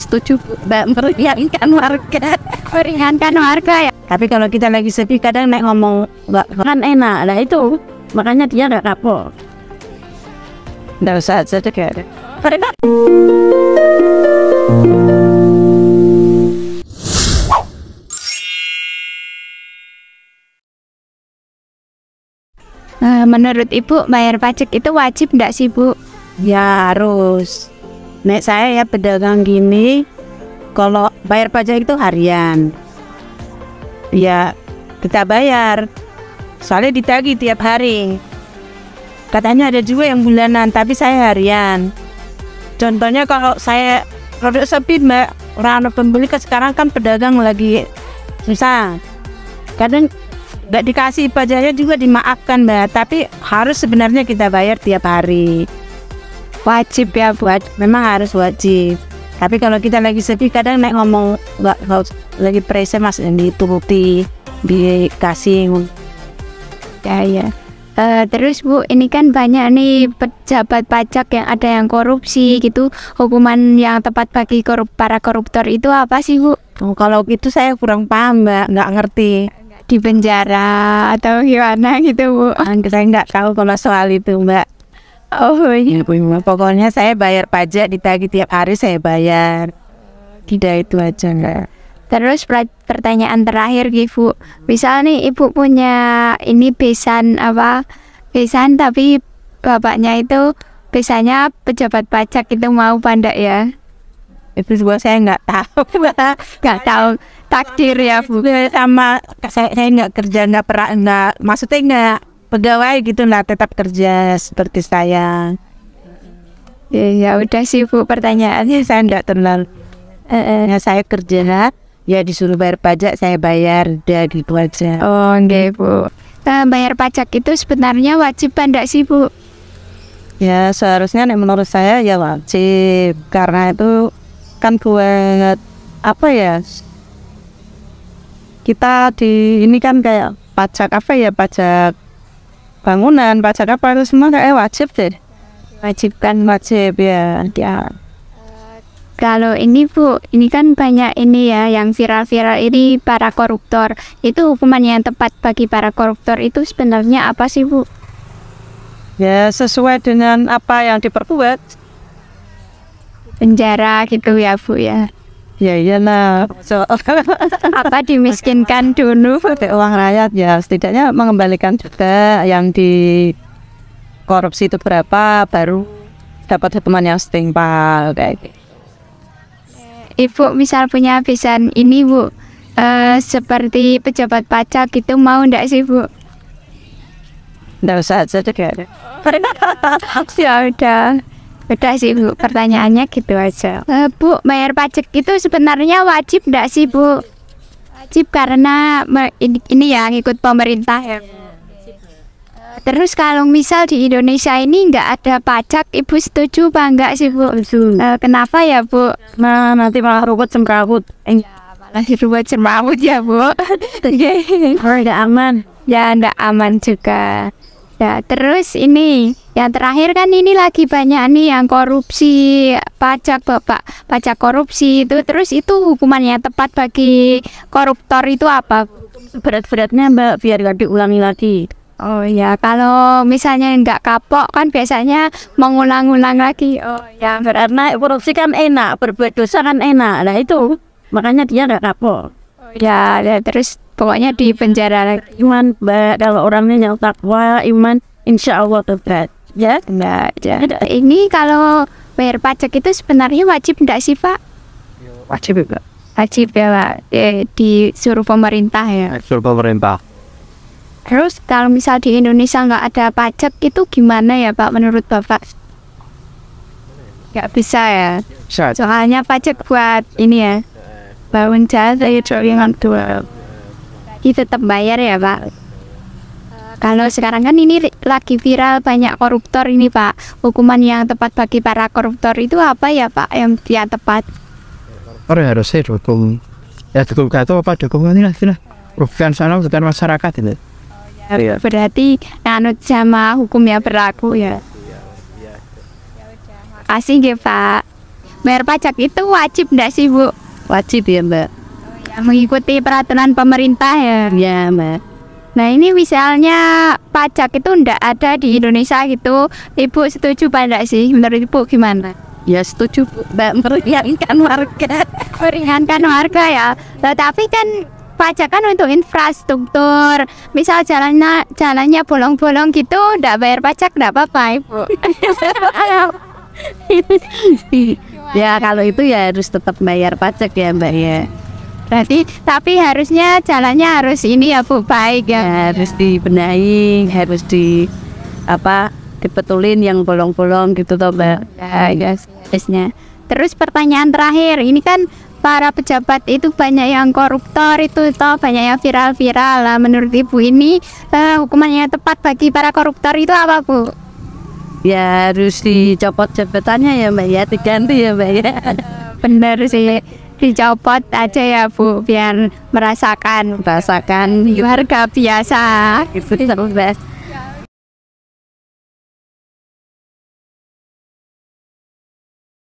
setuju Mbak, meringankan warga ya. Tapi kalau kita lagi sedih kadang nek ngomong nggak kan enak lah, itu makanya dia nggak kapok. Nggak usah aja deh kayak menurut Ibu bayar pajak itu wajib nggak sih Bu? Ya harus. Nek saya ya pedagang gini, kalau bayar pajak itu harian. Ya kita bayar, soalnya ditagih tiap hari. Katanya ada juga yang bulanan, tapi saya harian. Contohnya kalau saya produk sepi Mbak, orang pembeli sekarang kan pedagang lagi susah. Kadang nggak dikasih pajaknya juga dimaafkan Mbak, tapi harus sebenarnya kita bayar tiap hari. Wajib ya buat, memang harus wajib. Tapi kalau kita lagi sedih kadang nek ngomong nggak lagi pressure mas dituruti, dikasih. Ya. Terus Bu, ini kan banyak nih pejabat pajak yang ada yang korupsi gitu. Hukuman yang tepat bagi para koruptor itu apa sih Bu? Kalau gitu saya kurang paham Mbak, nggak ngerti. Di penjara atau gimana gitu Bu? Saya nggak tahu kalau soal itu Mbak. Oh iya. Pokoknya saya bayar pajak, ditagih tiap hari saya bayar. Tidak itu aja Mbak. Terus pertanyaan terakhir gitu, misal nih Ibu punya ini besan tapi bapaknya itu biasanya pejabat pajak itu mau pandak ya? Itu juga saya nggak tahu, nggak tahu takdir ya Bu. Sama saya nggak kerja, maksudnya nggak pegawai gitu lah, tetap kerja seperti saya. Ya udah sih Bu, pertanyaannya saya nggak terlalu. Saya kerja. Ya disuruh bayar pajak, saya bayar, udah gitu aja. Oh enggak Bu. Bayar pajak itu sebenarnya wajib enggak sih Bu? Ya seharusnya menurut saya ya wajib, karena itu kan buat apa ya, kita di ini kan kayak pajak apa ya, pajak bangunan, pajak apa itu semua kayak wajib deh. Wajib ya. Kalau ini Bu, ini kan banyak ini ya yang viral-viral ini para koruptor. Itu hukuman yang tepat bagi para koruptor itu sebenarnya apa sih Bu? Ya sesuai dengan apa yang diperbuat. Penjara gitu ya Bu ya. Ya iyalah. Apa dimiskinkan dulu uang rakyat ya, setidaknya mengembalikan juga yang di korupsi itu berapa, baru dapat hukuman yang setimpal kayak gitu. Ibu misal punya besan ini Bu, seperti pejabat pajak gitu, mau ndak sih Bu? Ndak usah aja deh kayaknya. Ya udah sih Bu, pertanyaannya gitu aja. Bu, bayar pajak itu sebenarnya wajib ndak sih Bu? Wajib karena ini ya ngikut pemerintah ya Bu. Terus kalau misal di Indonesia ini nggak ada pajak, Ibu setuju apa enggak sih Bu? Kenapa ya Bu? Nah, nanti malah ruwet semrawut. Malah ruwet semrawut ya Bu. Nggak aman. Ya nggak aman juga. Ya terus ini yang terakhir kan ini lagi banyak nih yang korupsi pajak Bapak, pajak korupsi itu. Terus itu hukumannya tepat bagi koruptor itu apa? Berat-beratnya Mbak, biar nggak diulangi lagi. Oh ya, kalau misalnya nggak kapok kan biasanya mengulang-ulang lagi. Oh ya, karena korupsi kan enak, berbuat dosa kan enak. Nah itu makanya dia nggak kapok. Oh ya, terus pokoknya di penjara lagi. Iman Mbak, kalau orangnya yang takwa, iman, insya Allah tobat. Ya, enggak aja. Ini kalau bayar pajak itu sebenarnya wajib enggak sih Pak? Wajib ya Pak. Wajib ya Pak, disuruh pemerintah ya. Disuruh pemerintah. Terus kalau misal di Indonesia nggak ada pajak itu gimana ya Pak menurut Bapak? Nggak bisa ya? Bisa. Soalnya pajak buat ini ya, bangun jasa itu yang dua. Jadi tetap bayar ya Pak? Kalau sekarang kan ini lagi viral banyak koruptor ini Pak. Hukuman yang tepat bagi para koruptor itu apa ya Pak yang tepat? Orang harusnya dukung. Ya dukung itu apa dukungan ini lah. Rugian sana bukan masyarakat ini. Ya, berarti nganut sama hukum yang berlaku ya. Makasih ya Pak. bayar pajak itu wajib ndak sih Bu? Wajib ya Mbak. Ya, mengikuti peraturan pemerintah ya. Ya Mbak. Nah ini misalnya pajak itu ndak ada di Indonesia gitu, Ibu setuju pada sih? Menurut Ibu gimana? Ya setuju Bu, Mbak, meringankan warga. Meringankan warga ya. Tetapi kan pajak kan untuk infrastruktur. Misal jalannya bolong-bolong gitu, ndak bayar pajak ndak apa-apa Ibu. Ya kalau itu ya harus tetap bayar pajak ya Mbak ya. Berarti tapi harusnya jalannya harus ini ya Bu, baik ya. Ya, harus dibenahi, harus dibetulin yang bolong-bolong gitu toh Mbak. Ya, harusnya. Terus pertanyaan terakhir, ini kan para pejabat itu banyak yang koruptor itu toh, banyak yang viral-viral lah. Menurut Ibu ini hukumannya tepat bagi para koruptor itu apa Bu? Ya harus dicopot jabatannya ya Mbak ya, diganti ya Mbak ya. Bener sih, dicopot aja ya Bu, biar merasakan Rasakan harga biasa gitu terus Mbak.